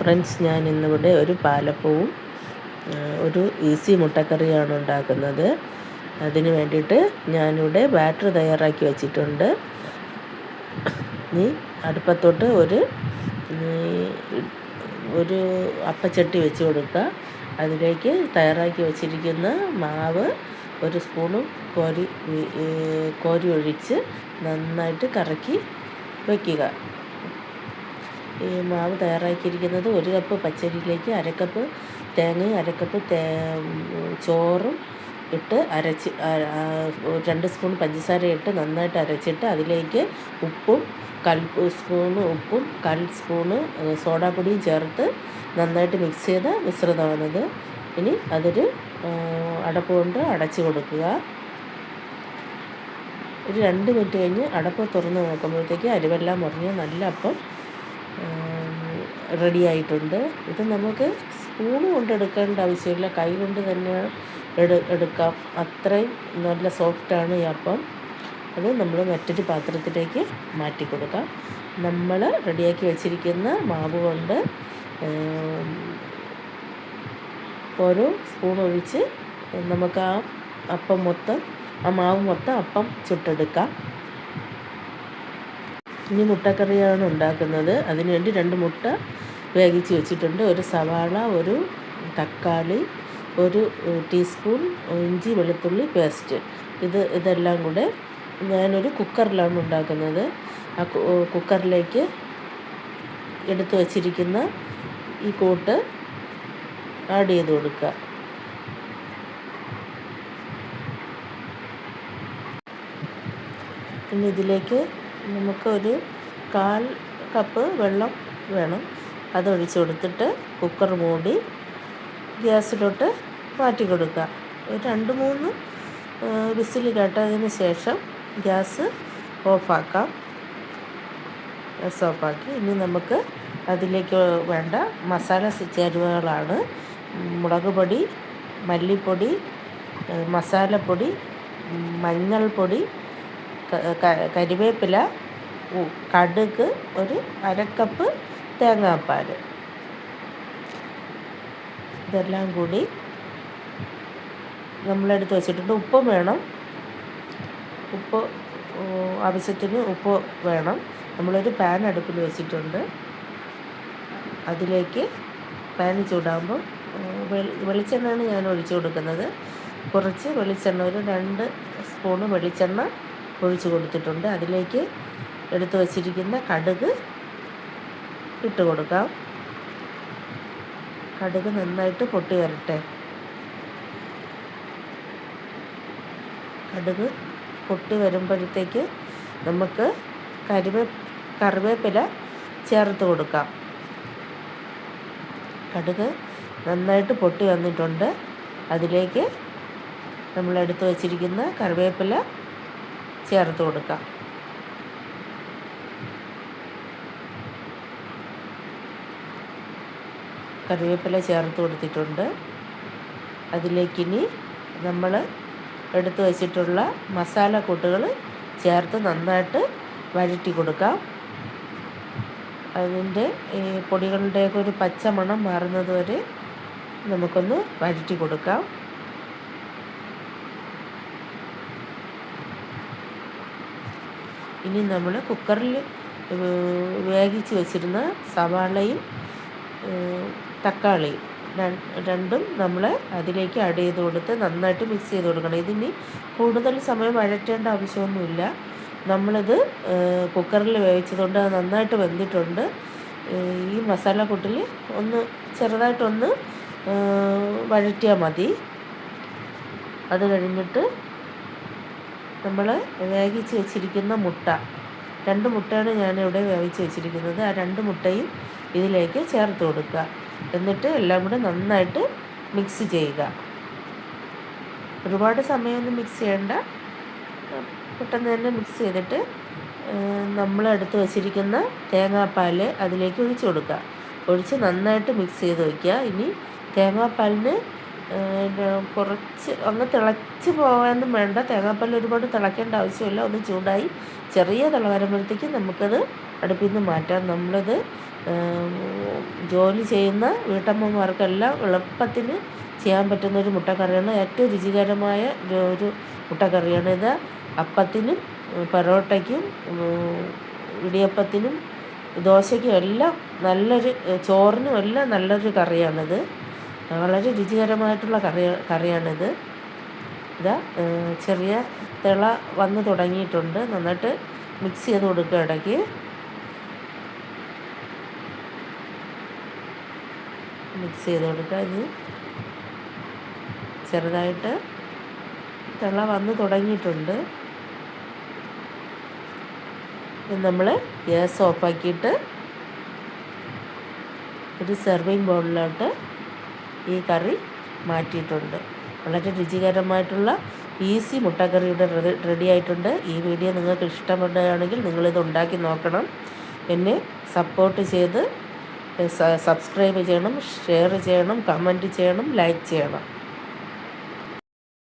Friends, ഞാൻ ഇന്നിവിടെ ഒരു പാലപ്പവും ഒരു ഈസി മുട്ടക്കറിയാണ് ഉണ്ടാക്കുന്നത്. അതിന് വേണ്ടിയിട്ട് ഞാനിവിടെ ബാറ്റർ തയ്യാറാക്കി വച്ചിട്ടുണ്ട്. ഇനി അടുപ്പത്തോട്ട് ഒരു അപ്പച്ചട്ടി വെച്ച് കൊടുക്കുക. അതിലേക്ക് തയ്യാറാക്കി വച്ചിരിക്കുന്ന മാവ് ഒരു സ്പൂണും കോരി ഒഴിച്ച് നന്നായിട്ട് കറക്കി വയ്ക്കുക. ഈ മാവ് തയ്യാറാക്കിയിരിക്കുന്നത് 1 കപ്പ് പച്ചരിയിലേക്ക് 1/2 കപ്പ് തേങ്ങയും 1/2 കപ്പ് ചോറും ഇട്ട് അരച്ച് 2 സ്പൂൺ പഞ്ചസാര ഇട്ട് നന്നായിട്ട് അരച്ചിട്ട് അതിലേക്ക് ഉപ്പും 1/4 സ്പൂണ് ഉപ്പും 1/4 സ്പൂണ് സോഡാപ്പൊടിയും ചേർത്ത് നന്നായിട്ട് മിക്സ് ചെയ്ത മിശ്രിതമാണിത്. ഇനി അതൊരു അടപ്പ് കൊണ്ട് അടച്ച് കൊടുക്കുക. ഒരു 2 മിനിറ്റ് കഴിഞ്ഞ് അടപ്പ് തുറന്ന് നോക്കുമ്പോഴത്തേക്ക് അരിവെല്ലാം മുറിഞ്ഞ് നല്ല അപ്പം റെഡി ആയിട്ടുണ്ട്. ഇത് നമുക്ക് സ്പൂണ് കൊണ്ട് എടുക്കേണ്ട ആവശ്യമില്ല, കൈ കൊണ്ട് തന്നെ എടുക്കാം. അത്രയും നല്ല സോഫ്റ്റാണ് ഈ അപ്പം. അത് നമ്മൾ മറ്റൊരു പാത്രത്തിലേക്ക് മാറ്റി കൊടുക്കാം. നമ്മൾ റെഡിയാക്കി വെച്ചിരിക്കുന്ന മാവ് കൊണ്ട് ഓരോ സ്പൂൺ ഒഴിച്ച് നമുക്ക് ആ മാവ് മൊത്തം അപ്പം ചുട്ടെടുക്കാം. ഇനി മുട്ടക്കറിയാണ് ഉണ്ടാക്കുന്നത്. അതിനുവേണ്ടി 2 മുട്ട വേവിച്ച് വെച്ചിട്ടുണ്ട്. ഒരു സവാള, ഒരു തക്കാളി, 1 ടീസ്പൂൺ ഇഞ്ചി വെളുത്തുള്ളി പേസ്റ്റ്. ഇതെല്ലാം കൂടെ ഞാനൊരു കുക്കറിലാണ് ഉണ്ടാക്കുന്നത്. ആ കുക്കറിലേക്ക് എടുത്തു വച്ചിരിക്കുന്ന ഈ കൂട്ട് ആഡ് ചെയ്ത് കൊടുക്കുക. ഇനി ഇതിലേക്ക് നമുക്ക് ഒരു 1/4 കപ്പ് വെള്ളം വേണം. അതൊഴിച്ച് കൊടുത്തിട്ട് കുക്കർ മൂടി ഗ്യാസിലോട്ട് മാറ്റി കൊടുക്കുക. ഒരു 2-3 വിസിൽ കേട്ടതിന് ശേഷം ഗ്യാസ് ഓഫാക്കാം. ഗ്യാസ് ഓഫാക്കി ഇനി നമുക്ക് അതിലേക്ക് വേണ്ട മസാല ചേരുവകളാണ്: മുളക് പൊടി, മല്ലിപ്പൊടി, മസാലപ്പൊടി, മഞ്ഞൾപ്പൊടി, കരിവേപ്പില, കടുക്, ഒരു 1/2 കപ്പ് തേങ്ങാപ്പാൽ. ഇതെല്ലാം കൂടി നമ്മളെടുത്ത് വെച്ചിട്ടുണ്ട്. ഉപ്പും വേണം. ഉപ്പ് ആവശ്യത്തിന് ഉപ്പ് വേണം. നമ്മളൊരു പാൻ അടുപ്പിൽ വെച്ചിട്ടുണ്ട്. അതിലേക്ക് പാൻ ചൂടാകുമ്പോൾ വെളിച്ചെണ്ണയാണ് ഞാൻ ഒഴിച്ചു കൊടുക്കുന്നത്. കുറച്ച് വെളിച്ചെണ്ണ, ഒരു 2 സ്പൂണ് വെളിച്ചെണ്ണ ഒഴിച്ച് കൊടുത്തിട്ടുണ്ട്. അതിലേക്ക് എടുത്തു വച്ചിരിക്കുന്ന കടുക് ഇട്ട് കൊടുക്കാം. കടുക് നന്നായിട്ട് പൊട്ടി വരട്ടെ. കടുക് പൊട്ടി വരുമ്പോഴത്തേക്ക് നമുക്ക് കറിവേപ്പില ചേർത്ത് കൊടുക്കാം. കടുക് നന്നായിട്ട് പൊട്ടി വന്നിട്ടുണ്ട്. അതിലേക്ക് നമ്മളെടുത്ത് വച്ചിരിക്കുന്ന കറിവേപ്പില ചേർത്ത് കൊടുക്കാം. കറിവേപ്പില ചേർത്ത് കൊടുത്തിട്ടുണ്ട്. അതിലേക്കിനി നമ്മൾ എടുത്ത് വച്ചിട്ടുള്ള മസാലക്കൂട്ടുകൾ ചേർത്ത് നന്നായിട്ട് വഴറ്റി കൊടുക്കാം. അതിൻ്റെ പൊടികളുടെയൊക്കെ ഒരു പച്ച മണം മാറുന്നത് വരെ നമുക്കൊന്ന് വഴറ്റി കൊടുക്കാം. ഇനി നമ്മൾ കുക്കറിൽ വേവിച്ച് വെച്ചിരുന്ന സവാളയും തക്കാളിയും രണ്ടും നമ്മൾ അതിലേക്ക് ആഡ് ചെയ്ത് കൊടുത്ത് നന്നായിട്ട് മിക്സ് ചെയ്ത് കൊടുക്കണം. ഇതിന് കൂടുതൽ സമയം വഴറ്റേണ്ട ആവശ്യമൊന്നുമില്ല. നമ്മളിത് കുക്കറിൽ വേവിച്ചതുകൊണ്ട് അത് നന്നായിട്ട് വെന്തിട്ടുണ്ട്. ഈ മസാലക്കൂട്ടിൽ ചെറുതായിട്ടൊന്ന് വഴറ്റിയാൽ മതി. അത് കഴിഞ്ഞിട്ട് നമ്മൾ വേവിച്ച് വെച്ചിരിക്കുന്ന 2 മുട്ടയാണ് ഞാനിവിടെ വേവിച്ച് വെച്ചിരിക്കുന്നത്. ആ 2 മുട്ടയും ഇതിലേക്ക് ചേർത്ത് കൊടുക്കുക. എന്നിട്ട് എല്ലാം കൂടെ നന്നായിട്ട് മിക്സ് ചെയ്യുക. ഒരുപാട് സമയമൊന്നും മിക്സ് ചെയ്യേണ്ട, പെട്ടെന്ന് തന്നെ മിക്സ് ചെയ്തിട്ട് നമ്മൾ എടുത്ത് വച്ചിരിക്കുന്ന തേങ്ങാപ്പാൽ അതിലേക്ക് ഒഴിച്ച് കൊടുക്കുക. ഒഴിച്ച് നന്നായിട്ട് മിക്സ് ചെയ്ത് വയ്ക്കുക. ഇനി തേങ്ങാപ്പാലിന് കുറച്ച് ഒന്ന് തിളച്ച് പോകാനൊന്നും വേണ്ട. തേങ്ങാപ്പാൽ ഒരുപാട് തിളയ്ക്കേണ്ട ആവശ്യമില്ല. ഒന്ന് ചൂടായി ചെറിയ തിള വരുമ്പോഴത്തേക്ക് നമുക്കത് അടുപ്പിൽ നിന്ന് മാറ്റാം. നമ്മളത് ജോലി ചെയ്യുന്ന വീട്ടമ്മമാർക്കെല്ലാം എളുപ്പത്തിന് ചെയ്യാൻ പറ്റുന്നൊരു മുട്ടക്കറിയാണ്. ഏറ്റവും രുചികരമായ ഒരു മുട്ടക്കറിയാണ് ഇത്. അപ്പത്തിനും പൊറോട്ടയ്ക്കും ഇടിയപ്പത്തിനും ദോശയ്ക്കും എല്ലാം നല്ലൊരു, ചോറിനും എല്ലാം നല്ലൊരു കറിയാണിത്. വളരെ രുചികരമായിട്ടുള്ള കറിയാണിത്. ഇതാ ചെറിയ തിള വന്ന് തുടങ്ങിയിട്ടുണ്ട്. നന്നായിട്ട് മിക്സ് ചെയ്ത് കൊടുക്കുക. ഇടയ്ക്ക് മിക്സ് ചെയ്ത് കൊടുക്കുക. ഇത് ചെറുതായിട്ട് തിള വന്ന് തുടങ്ങിയിട്ടുണ്ട്. നമ്മൾ ഗ്യാസ് ഓഫാക്കിയിട്ട് ഒരു സെർവിങ് ബൗളിലോട്ട് ഈ കറി മാറ്റിയിട്ടുണ്ട്. വളരെ രുചികരമായിട്ടുള്ള ഈസി മുട്ടക്കറി ഇവിടെ റെഡി ആയിട്ടുണ്ട്. ഈ വീഡിയോ നിങ്ങൾക്ക് ഇഷ്ടപ്പെടുകയാണെങ്കിൽ നിങ്ങളിത് ഉണ്ടാക്കി നോക്കണം. എന്നെ സപ്പോർട്ട് ചെയ്ത് സബ്സ്ക്രൈബ് ചെയ്യണം, ഷെയർ ചെയ്യണം, കമൻറ്റ് ചെയ്യണം, ലൈക്ക് ചെയ്യണം.